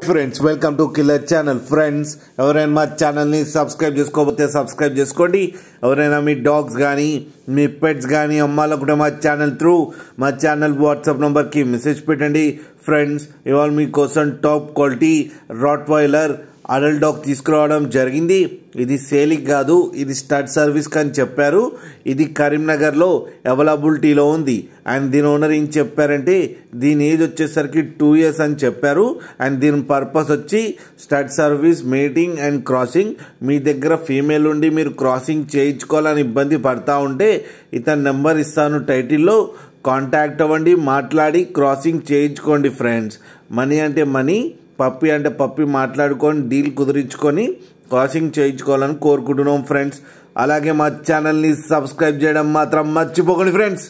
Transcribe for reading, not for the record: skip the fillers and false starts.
Friends welcome to killer channel. Friends ఎవరైనా మా ఛానల్ని సబ్స్క్రైబ్ చేసుకోకపోతే సబ్స్క్రైబ్ చేసుకోండి. ఎవరైనా మీ డాగ్స్ కానీ మీ పెట్స్ కానీ అమ్మాలనుకుంటే మా ఛానల్ వాట్సాప్ నెంబర్కి మెసేజ్ పెట్టండి. ఫ్రెండ్స్ ఇవాళ మీకోసం top quality Rottweiler adult dog తీసుకురావడం జరిగింది. ఇది సేలింగ్ కాదు, ఇది స్టడ్ సర్వీస్ అని చెప్పారు. ఇది కరీంనగర్లో అవైలబిలిటీలో ఉంది. అండ్ దీని ఓనర్ ఏం చెప్పారంటే దీని ఏజ్ వచ్చేసరికి 2 years అని చెప్పారు. అండ్ దీని పర్పస్ వచ్చి stud service, mating and crossing. మీ దగ్గర ఫీమేల్ ఉండి మీరు క్రాసింగ్ చేయించుకోవాలని ఇబ్బంది పడతా ఉంటే ఇతని నెంబర్ ఇస్తాను టైటిల్లో, కాంటాక్ట్ అవ్వండి, మాట్లాడి క్రాసింగ్ చేయించుకోండి. ఫ్రెండ్స్ మనీ అంటే మనీ, పప్పి అంటే పప్పి మాట్లాడుకొని డీల్ కుదిరించుకొని క్రాసింగ్ చేయించుకోవాలని కోరుకుంటున్నాం. ఫ్రెండ్స్ అలాగే మా ఛానల్ని సబ్స్క్రైబ్ చేయడం మాత్రం మర్చిపోకండి. ఫ్రెండ్స్